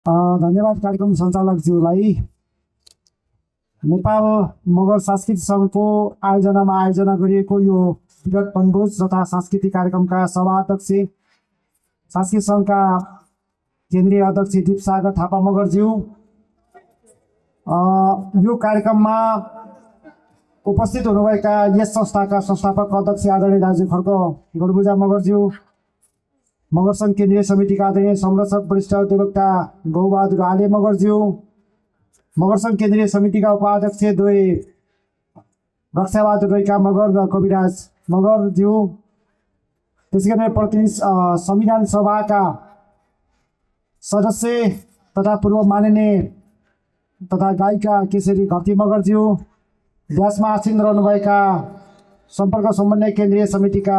धन्यवाद कार्यक्रम सञ्चालकज्यूलाई। नेपाल मगर सांस्कृतिक सङ्घको आयोजनामा आयोजना गरिएको यो विगत वनभोज तथा सांस्कृतिक कार्यक्रमका सभा अध्यक्ष सांस्कृतिक सङ्घका केन्द्रीय अध्यक्ष दीपसागर थापा मगरज्यू, यो कार्यक्रममा उपस्थित हुनुभएका यस संस्थाका संस्थापक अध्यक्ष आदरणीय दाजु खड्क गडबुजा मगरज्यू, मगर सङ्घ केन्द्रीय समितिका आदरणीय संरक्षक वरिष्ठ अधिवक्ता गौबहादुर आले मगरज्यू, मगर सङ्घ केन्द्रीय समितिका उपाध्यक्ष दुई रक्षाबहादुर रैका मगर र कविराज मगरज्यू, त्यसै गरी प्रतिनिधि संविधान सभाका सदस्य तथा पूर्व माननीय तथा गायिका केशरी घरती मगरज्यू, व्यासमा आसीन रहनुभएका सम्पर्क समन्वय केन्द्रीय समितिका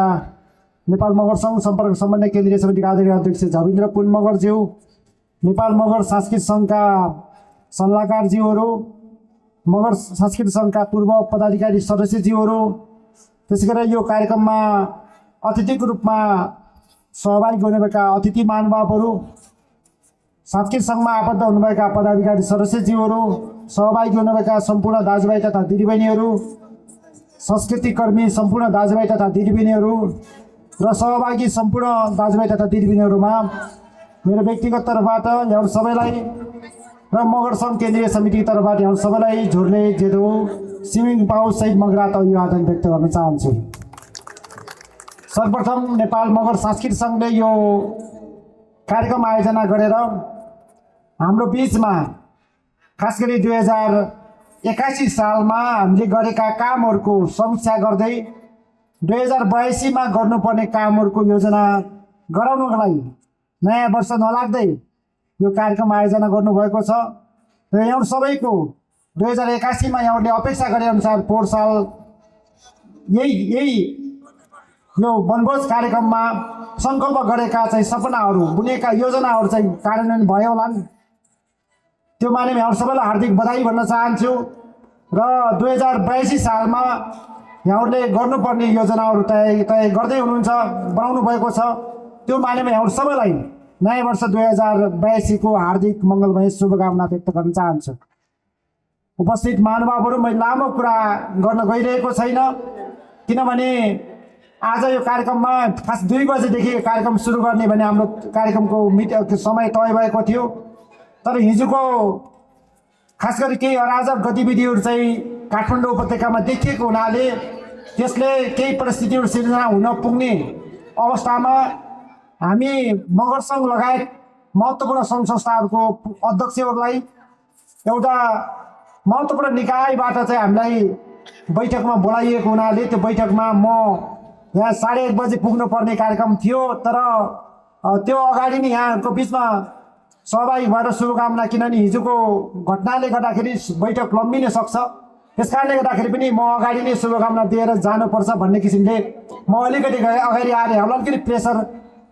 नेपाल मगर सङ्घ सम्पर्क समन्वय केन्द्रीय समितिका आदरणीय अध्यक्ष झविन्द्र पुन मगरज्यू, नेपाल मगर सांस्कृतिक सङ्घका सल्लाहकारज्यूहरू, मगर सांस्कृतिक सङ्घका पूर्व पदाधिकारी सदस्यज्यूहरू, त्यसै गरी यो कार्यक्रममा अतिथिको रूपमा सहभागी हुनुभएका अतिथि महानुभावहरू, सांस्कृतिक सङ्घमा आबद्ध हुनुभएका पदाधिकारी सदस्यज्यूहरू, सहभागी हुनुभएका सम्पूर्ण दाजुभाइ तथा दिदीबहिनीहरू, संस्कृति कर्मी सम्पूर्ण दाजुभाइ तथा दिदीबहिनीहरू र सहभागी सम्पूर्ण दाजुभाइ तथा दिदीबहिनीहरूमा मेरो व्यक्तिगत तर्फबाट यहाँहरू सबैलाई र मगर सङ्घ केन्द्रीय समितिको तर्फबाट यहाँहरू सबैलाई झुर्ले जेदो स्विमिङ पाउस सहित मगरात अभिवादन व्यक्त गर्न चाहन्छु। सर्वप्रथम नेपाल मगर सांस्कृतिक सङ्घले यो कार्यक्रम आयोजना गरेर हाम्रो बिचमा खास गरी 2081 सालमा हामीले गरेका कामहरूको समीक्षा गर्दै 2082 मा गर्नुपर्ने कामहरूको योजना गराउनको लागि नयाँ वर्ष नलाग्दै यो कार्यक्रम आयोजना गर्नुभएको छ र यहाँहरू सबैको 2081 मा यहाँहरूले अपेक्षा गरे अनुसार पोहोर साल यही यो वनभोज कार्यक्रममा सङ्कल्प गरेका चाहिँ सपनाहरू बुनेका योजनाहरू चाहिँ कार्यान्वयन भयो होला नि। त्यो माने यहाँहरू सबैलाई हार्दिक बधाई भन्न चाहन्छु र 2082 सालमा यहाँहरूले गर्नुपर्ने योजनाहरू तय गर्दै हुनुहुन्छ, बनाउनु भएको छ। त्यो मानेमा यहाँहरू सबैलाई नयाँ वर्ष 2082 को हार्दिक मङ्गलमय शुभकामना व्यक्त गर्न चाहन्छु। उपस्थित महानुभावहरू, मैले लामो कुरा गर्न गइरहेको छैन किनभने आज यो कार्यक्रममा खास 2 बजेदेखि कार्यक्रम सुरु गर्ने भने हाम्रो कार्यक्रमको समय तय भएको थियो, तर हिजोको खास गरी केही अराजक गतिविधिहरू चाहिँ काठमाडौँ उपत्यकामा देखिएको हुनाले त्यसले केही परिस्थितिहरू सिर्जना हुन पुग्ने अवस्थामा हामी मगर सङ्घ लगायत महत्त्वपूर्ण सङ्घ संस्थाहरूको अध्यक्षहरूलाई एउटा महत्त्वपूर्ण निकायबाट चाहिँ हामीलाई बैठकमा बोलाइएको हुनाले त्यो बैठकमा म यहाँ 1:30 बजे पुग्नुपर्ने कार्यक्रम थियो, तर त्यो अगाडि नै यहाँको बिचमा सहभागी भएर शुभकामना, किनभने हिजोको घटनाले गर्दाखेरि बैठक लम्बिन सक्छ, त्यस कारणले गर्दाखेरि पनि म अगाडि नै शुभकामना दिएर जानुपर्छ भन्ने किसिमले म अलिकति अगाडि आएर होला, अलिकति प्रेसर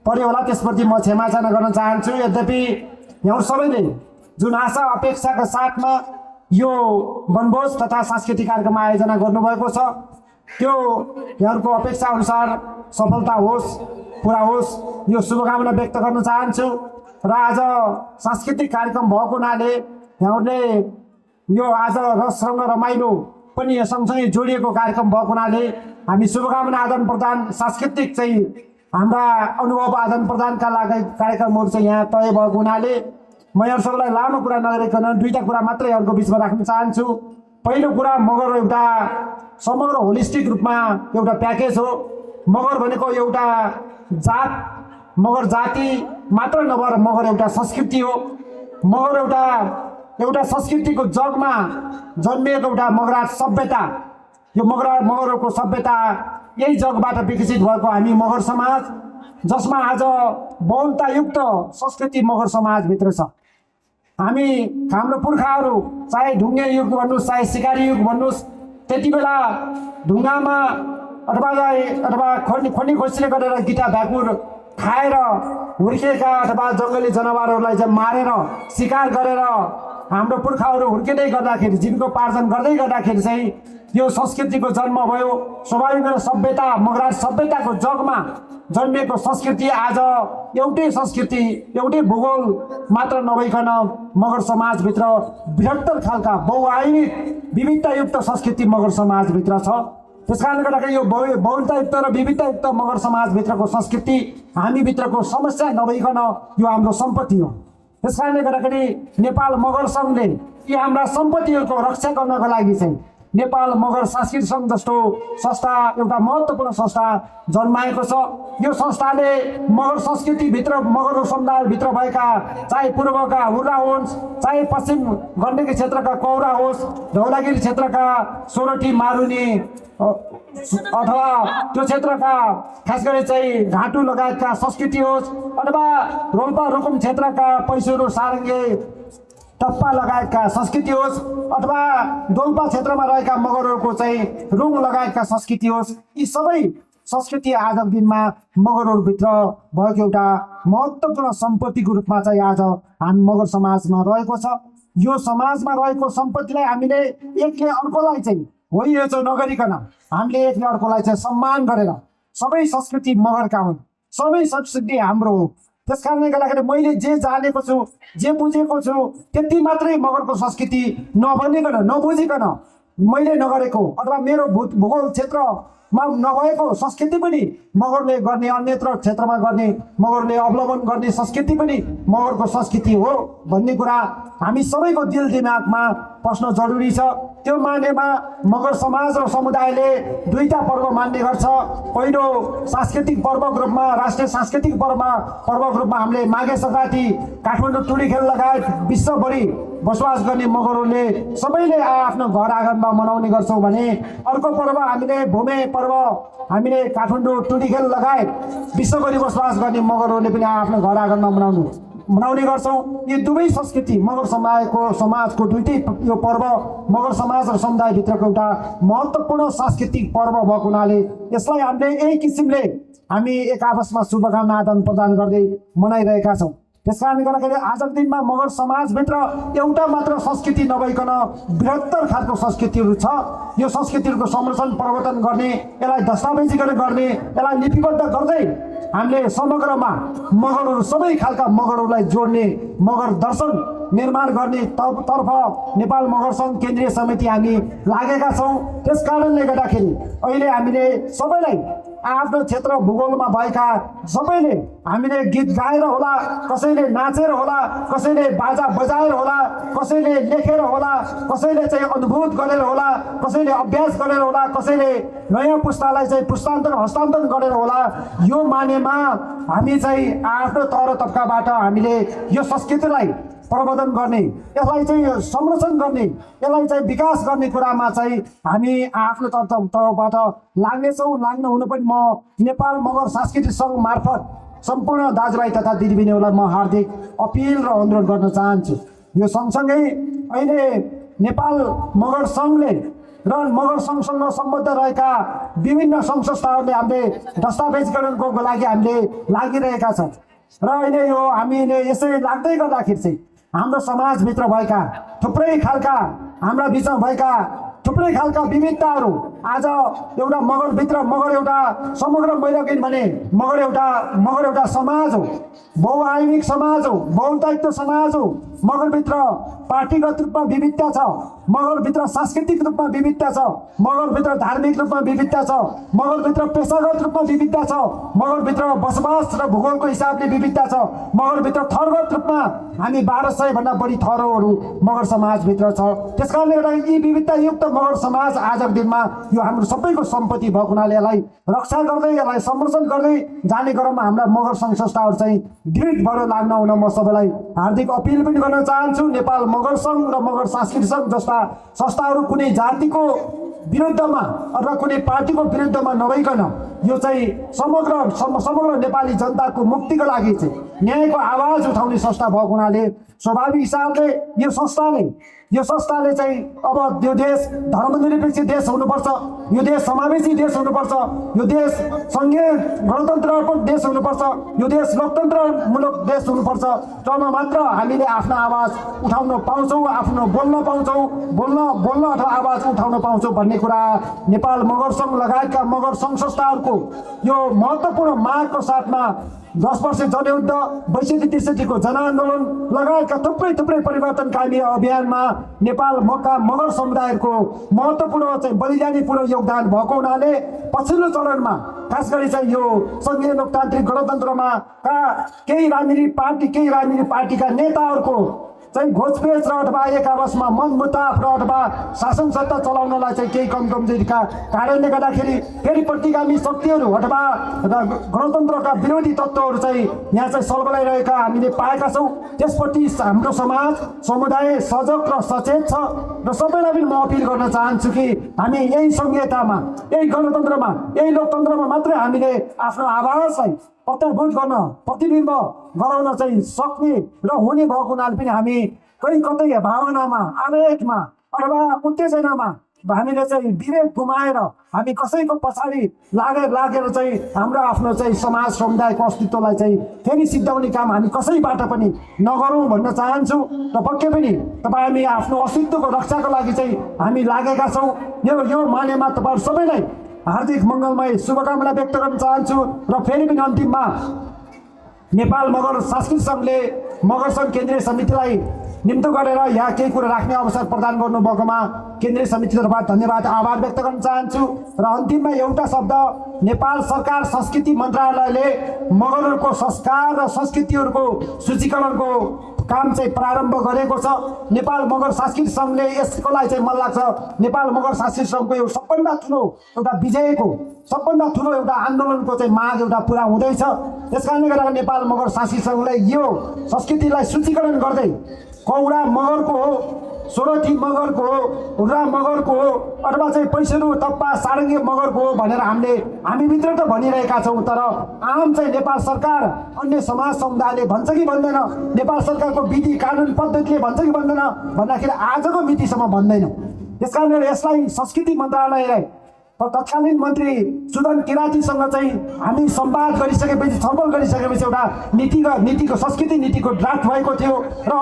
पर्यो होला, त्यसप्रति म क्षमाचाना गर्न चाहन्छु। यद्यपि यहाँहरू सबैले जुन आशा अपेक्षाका साथमा यो वनभोज तथा सांस्कृतिक कार्यक्रम आयोजना गर्नुभएको छ त्यो यहाँहरूको अपेक्षा अनुसार सफलता होस्, पुरा होस्, यो शुभकामना व्यक्त गर्न चाहन्छु। र आज सांस्कृतिक कार्यक्रम भएको हुनाले यहाँहरूले यो आज रससँग रमाइलो पनि सँगसँगै जोडिएको कार्यक्रम भएको हुनाले हामी शुभकामना आदान प्रदान, सांस्कृतिक चाहिँ हाम्रा अनुभव आदान प्रदानका लागि कार्यक्रमहरू चाहिँ यहाँ तय भएको हुनाले म यहाँहरू सबैलाई लामो कुरा नगरिकन 2टा कुरा मात्रै यहाँहरूको बिचमा राख्न चाहन्छु। पहिलो कुरा, मगर एउटा समग्र होलिस्टिक रूपमा एउटा प्याकेज हो। मगर भनेको एउटा जात, मगर जाति मात्र नभएर मगर एउटा संस्कृति हो। मगर एउटा संस्कृतिको जगमा जन्मिएको एउटा मगराट सभ्यता, यो मगरहरूको सभ्यता यही जगबाट विकसित भएको हामी मगर समाज, जसमा आज बहुलतायुक्त संस्कृति मगर समाजभित्र छ। हाम्रो पुर्खाहरू चाहे ढुङ्गे युग भन्नुहोस् चाहे सिकारी युग भन्नुहोस्, त्यति बेला ढुङ्गामा अथवा खनी खोजीले गरेर गिटा भ्याकुर खाएर हुर्किएका अथवा जङ्गली जनावरहरूलाई चाहिँ मारेर शिकार गरेर हाम्रो पुर्खाहरू हुर्किँदै गर्दाखेरि जीविकोपार्जन गर्दै गर्दाखेरि चाहिँ यो संस्कृतिको जन्म भयो। स्वाभाविक सभ्यता मगराज सभ्यताको जगमा जन्मिएको संस्कृति आज एउटै संस्कृति एउटै भूगोल मात्र नभइकन मगर समाजभित्र बृहत्तर खालका बहुआयामिक विविधतायुक्त संस्कृति मगर समाजभित्र छ। त्यस कारणले गर्दाखेरि यो बहुलतायुक्त र विविधतायुक्त मगर समाजभित्रको संस्कृति हामीभित्रको समस्या नभइकन यो हाम्रो सम्पत्ति हो। त्यस कारणले गर्दाखेरि नेपाल मगर सङ्घले यी हाम्रा सम्पत्तिहरूको रक्षा गर्नको लागि चाहिँ नेपाल मगर सांस्कृतिक सङ्घ जस्तो संस्था एउटा महत्त्वपूर्ण संस्था जन्माएको छ। यो संस्थाले मगर संस्कृतिभित्र मगर समुदायभित्र भएका चाहे पूर्वका हुर्रा होस्, चाहे पश्चिम गण्डकी क्षेत्रका कौरा होस्, धौलागिरी क्षेत्रका सोरठी मारुनी अथवा त्यो क्षेत्रका खास गरी चाहिँ घाटु लगायतका संस्कृति होस्, अथवा रोल्पा रुकुम क्षेत्रका पैसुरो सारङ्गे टप्पा लगायतका संस्कृति होस्, अथवा डोल्पा क्षेत्रमा रहेका मगरहरूको चाहिँ रुङ लगायतका संस्कृति होस्, यी सबै संस्कृति आजको दिनमा मगरहरूभित्र भएको एउटा महत्त्वपूर्ण सम्पत्तिको रूपमा चाहिँ आज हामी मगर समाजमा रहेको छ। यो समाजमा रहेको सम्पत्तिलाई हामीले एकले अर्कोलाई चाहिँ होइएचो नगरिकन हामीले एकले अर्कोलाई चाहिँ सम्मान गरेर सबै संस्कृति मगरका हुन्, सबै संस्कृति हाम्रो हो। त्यस कारणले गर्दाखेरि मैले जे जानेको छु जे बुझेको छु त्यति मात्रै मगरको संस्कृति नभनिकन नबुझिकन मैले नगरेको अथवा मेरो भूगोल क्षेत्रमा नभएको संस्कृति पनि मगरले गर्ने, अन्यत्र क्षेत्रमा गर्ने मगरले अवलम्बन गर्ने संस्कृति पनि मगरको संस्कृति हो भन्ने कुरा हामी सबैको दिल दिमागमा पस्न जरुरी छ। त्यो मानेमा मगर समाज र समुदायले दुईटा पर्व मान्ने गर्छ। पहिलो सांस्कृतिक पर्वको रूपमा, राष्ट्रिय सांस्कृतिक पर्वको रूपमा हामीले माघे सङ्क्रान्ति, काठमाडौँ टुडी खेल लगायत विश्वभरि बसोबास गर्ने मगरहरूले सबैले आफ्नो घर आँगनमा मनाउने गर्छौँ भने अर्को पर्व हामीले भूमे पर्व हामीले काठमाडौँ टुडी खेल लगायत विश्वभरि बसोबास गर्ने मगरहरूले पनि आफ्नो घर आँगनमा मनाउने गर्छौँ। यी दुवै संस्कृति मगर समाजको दुईटै यो पर्व मगर समाज र समुदायभित्रको एउटा महत्त्वपूर्ण सांस्कृतिक पर्व भएको हुनाले यसलाई हामीले यही किसिमले हामी एक आपसमा शुभकामना आदान प्रदान गर्दै मनाइरहेका छौँ। त्यस कारणले गर्दाखेरि आजको दिनमा मगर समाजभित्र एउटा मात्र संस्कृति नभइकन बृहत्तर खालको संस्कृतिहरू छ। यो संस्कृतिहरूको संरक्षण प्रवर्धन गर्ने, यसलाई दस्तावेजीकरण गर्ने, यसलाई लिपिबद्ध गर्दै हामीले समग्रमा मगरहरू सबै खालका मगरहरूलाई जोड्ने मगर दर्शन निर्माण गर्ने तर्फ नेपाल मगर सङ्घ केन्द्रीय समिति हामी लागेका छौँ। त्यस कारणले गर्दाखेरि अहिले हामीले सबैलाई आफ्नो क्षेत्र भूगोलमा भएका सबैले हामीले गीत गाएर होला, कसैले नाचेर होला, कसैले बाजा बजाएर होला, कसैले लेखेर होला, कसैले चाहिँ अनुभूत गरेर होला, कसैले अभ्यास गरेर होला, कसैले नयाँ पुस्तालाई चाहिँ हस्तान्तरण गरेर होला। यो मानेमा हामी चाहिँ आफ्नो तह तब्काबाट हामीले यो संस्कृतिलाई प्रवर्धन गर्ने, यसलाई चाहिँ संरक्षण गर्ने, यसलाई चाहिँ विकास गर्ने कुरामा चाहिँ हामी आफ्नो तर्फबाट लाग्नेछौँ। लाग्न हुन पनि म नेपाल मगर सांस्कृतिक सङ्घ मार्फत सम्पूर्ण दाजुभाइ तथा दिदीबहिनीहरूलाई म हार्दिक अपिल र अनुरोध गर्न चाहन्छु। यो सँगसँगै अहिले नेपाल मगर सङ्घले र मगर सङ्घसँग सम्बद्ध रहेका विभिन्न सङ्घ संस्थाहरूले हामीले दस्तावेजीकरणको लागि हामीले लागिरहेका छौँ र अहिले यो हामीले यसरी लाग्दै गर्दाखेरि चाहिँ हाम्रो समाजभित्र भएका थुप्रै खालका हाम्रा बिचमा भएका थुप्रै खालका विविधताहरू आज एउटा मगरभित्र मगर एउटा समग्र मैले किन भने मगर एउटा समाज हो, बहुआयामिक समाज हो, बहुलतायुक्त समाज हो। मगरभित्र पार्टीगत रूपमा विविधता छ, मगरभित्र सांस्कृतिक रूपमा विविधता छ, मगरभित्र धार्मिक रूपमा विविधता छ, मगरभित्र पेसागत रूपमा विविधता छ, मगरभित्र बसोबास र भूगोलको हिसाबले विविधता छ, मगरभित्र थरगत रूपमा हामी 1200 भन्दा बढी थरहरू मगर समाजभित्र छ। त्यसकारणले गर्दा यी विविधतायुक्त मगर समाज आजको दिनमा यो हाम्रो सबैको सम्पत्ति भएको हुनाले यसलाई रक्षा गर्दै यसलाई संरक्षण गर्दै जाने क्रममा हाम्रा मगर सङ्घ संस्थाहरू चाहिँ दृढ भएर लाग्न हुन म सबैलाई हार्दिक अपिल पनि गर्न चाहन्छु। नेपाल मगर सङ्घ र मगर सांस्कृतिक सङ्घ जस्ता संस्थाहरू कुनै जातिको विरुद्धमा अथवा कुनै पार्टीको विरुद्धमा नभइकन यो चाहिँ समग्र नेपाली जनताको मुक्तिको लागि चाहिँ न्यायको आवाज उठाउने संस्था भएको हुनाले स्वाभाविक हिसाबले यो संस्थाले चाहिँ अब यो देश धर्मनिरपेक्ष देश हुनुपर्छ, यो देश समावेशी देश हुनुपर्छ, यो देश सङ्घीय गणतन्त्रको देश हुनुपर्छ, यो देश लोकतन्त्रमूलक देश हुनुपर्छ। तब मात्र हामीले आफ्नो आवाज उठाउन पाउँछौँ, आफ्नो बोल्न पाउँछौँ, बोल्न अथवा आवाज उठाउन पाउँछौँ भन्ने कुरा नेपाल मगर सङ्घ लगायतका मगर सङ्घ संस्थाहरूको यो महत्त्वपूर्ण मागको साथमा 10 वर्ष जनयुद्ध, 62-63 जनआन्दोलन लगायतका थुप्रै परिवर्तनकामी अभियानमा नेपाल मगर समुदायको महत्त्वपूर्ण चाहिँ बलिदानीपूर्ण योगदान भएको हुनाले पछिल्लो चरणमा खास गरी चाहिँ यो सङ्घीय लोकतान्त्रिक गणतन्त्रमा केही राजनीतिक पार्टीका नेताहरूको चाहिँ घोचपेच र अथवा एक आपसमा मनमुटाव र अथवा शासन सत्ता चलाउनलाई चाहिँ केही कमजोरीका कारणले गर्दाखेरि फेरि प्रतिगामी शक्तिहरू अथवा गणतन्त्रका विरोधी तत्त्वहरू चाहिँ यहाँ चाहिँ सल्बलाइरहेका हामीले पाएका छौँ। त्यसप्रति हाम्रो समाज समुदाय सजग र सचेत छ र सबैलाई पनि म अपिल गर्न चाहन्छु कि हामी यही संहितामा, यही गणतन्त्रमा, यही लोकतन्त्रमा मात्रै हामीले आफ्नो आवाजलाई प्रत्याभूत गर्न, प्रतिबिम्ब गराउन चाहिँ सक्ने र हुने भएको हुनाले पनि हामी कतै भावनामा, आवेगमा अथवा उत्तेजनामा हामीले चाहिँ विवेक गुमाएर हामी कसैको पछाडि लागेर चाहिँ हाम्रो आफ्नो चाहिँ समाज समुदायको अस्तित्वलाई चाहिँ फेरि सिद्धाउने काम हामी कसैबाट पनि नगरौँ भन्न चाहन्छु। र पक्कै पनि हामी आफ्नो अस्तित्वको रक्षाको लागि चाहिँ हामी लागेका छौँ। यो मानेमा तपाईँहरू सबैलाई हार्दिक मङ्गलमय शुभकामना व्यक्त गर्न चाहन्छु। र फेरि पनि अन्तिममा नेपाल मगर सांस्कृतिक सङ्घले मगर सङ्घ केन्द्रीय समितिलाई निम्तो गरेर यहाँ केही कुरा राख्ने अवसर प्रदान गर्नुभएकोमा केन्द्रीय समितितर्फबाट धन्यवाद आभार व्यक्त गर्न चाहन्छु। र अन्तिममा एउटा शब्द, नेपाल सरकार संस्कृति मन्त्रालयले मगरहरूको संस्कार र संस्कृतिहरूको सूचीकरणको काम चाहिँ प्रारम्भ गरेको छ। नेपाल मगर सांस्कृतिक सङ्घले यसको लागि चाहिँ मलाई लाग्छ नेपाल मगर सांस्कृतिक सङ्घको यो सबभन्दा ठुलो एउटा विजयको, सबभन्दा ठुलो एउटा आन्दोलनको चाहिँ माग एउटा पुरा हुँदैछ। त्यस कारणले गर्दा नेपाल मगर सांस्कृतिक सङ्घले यो संस्कृतिलाई सूचीकरण गर्दै कौडा मगरको हो, सोरठी मगरको हो, हुर्रा मगरको हो अथवा चाहिँ पैसेरू टप्पा सारङ्गे मगरको हो भनेर हामीभित्र त भनिरहेका छौँ। तर आम चाहिँ नेपाल सरकार, अन्य समाज समुदायले भन्छ कि भन्दैन, नेपाल सरकारको विधि कानुन पद्धतिले भन्छ कि भन्दैन भन्दाखेरि आजको मितिसम्म भन्दैन। त्यस कारण यसलाई संस्कृति मन्त्रालयलाई तत्कालीन मन्त्री सुदन किराँतीसँग चाहिँ हामी संवाद गरिसकेपछि, छलफल गरिसकेपछि एउटा नीतिको संस्कृति नीतिको ड्राफ्ट भएको थियो। र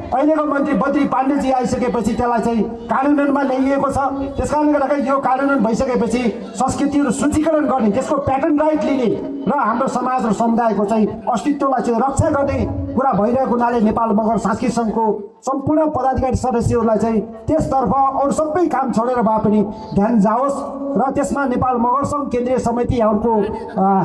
अहिलेको मन्त्री बद्री पाण्डेजी आइसकेपछि त्यसलाई चाहिँ कार्यान्वयनमा ल्याइएको छ। त्यस कारणले गर्दाखेरि यो कार्यान्वयन भइसकेपछि संस्कृतिहरू सूचीकरण गर्ने, त्यसको प्याटर्न राइट लिने र हाम्रो समाज र समुदायको चाहिँ अस्तित्वलाई चाहिँ रक्षा गर्ने कुरा भइरहेको हुनाले नेपाल मगर सांस्कृतिक सङ्घको सम्पूर्ण पदाधिकारी सदस्यहरूलाई चाहिँ त्यसतर्फ अरू सबै काम छोडेर भए पनि ध्यान जाओस् र त्यसमा नेपाल मगर सङ्घ केन्द्रीय समितिहरूको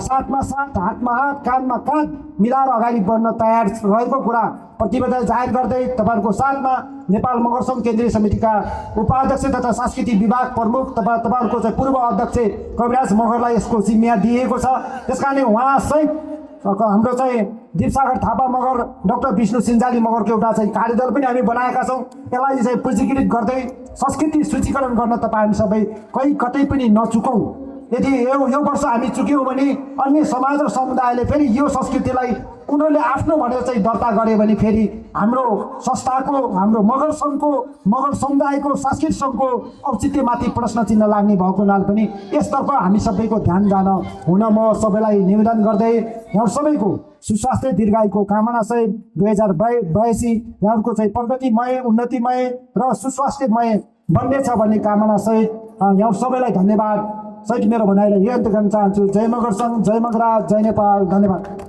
साथमा साथ, हातमा हात, काँधमा काँध मिलाएर अगाडि बढ्न तयार रहेको कुरा प्रतिबद्धता जाहेर गर्दै तपाईँहरूको साथमा नेपाल मगर सङ्घ केन्द्रीय समितिका उपाध्यक्ष तथा सांस्कृतिक विभाग प्रमुख तपाईँहरूको चाहिँ पूर्व अध्यक्ष कविराज मगरलाई यसको जिम्मेवारी दिएको छ। त्यस कारणले उहाँसहित हाम्रो चाहिँ दिपसागर थापा मगर, डाक्टर विष्णु सिन्जाली मगरको एउटा चाहिँ कार्यदल पनि हामी बनाएका छौँ। यसलाई चाहिँ पूँजीकृत गर्दै संस्कृति सूचीकरण गर्न तपाईँ हामी सबै कतै पनि नचुकौँ। यदि यो वर्ष हामी चुक्यौँ भने अन्य समाज र समुदायले फेरि यो संस्कृतिलाई उनीहरूले आफ्नो भनेर चाहिँ दर्ता गरे भने फेरि हाम्रो संस्थाको, हाम्रो मगर सङ्घको, मगर समुदायको, सांस्कृतिक सङ्घको औचित्यमाथि प्रश्न चिन्ह लाग्ने भएको हुनाले पनि यसतर्फ हामी सबैको ध्यान जान हुन म सबैलाई निवेदन गर्दै यहाँ सबैको सुस्वास्थ्य दीर्घायुको कामना सहित 2082 यहाँको चाहिँ प्रगतिमय, उन्नतिमय र सुस्वास्थ्यमय बन्नेछ भन्ने कामना सहित यहाँ सबैलाई धन्यवाद सहित मेरो भनाइलाई यो अन्त्य गर्न चाहन्छु। जय मगर सङ्घ, जय मगराज, जय नेपाल, धन्यवाद।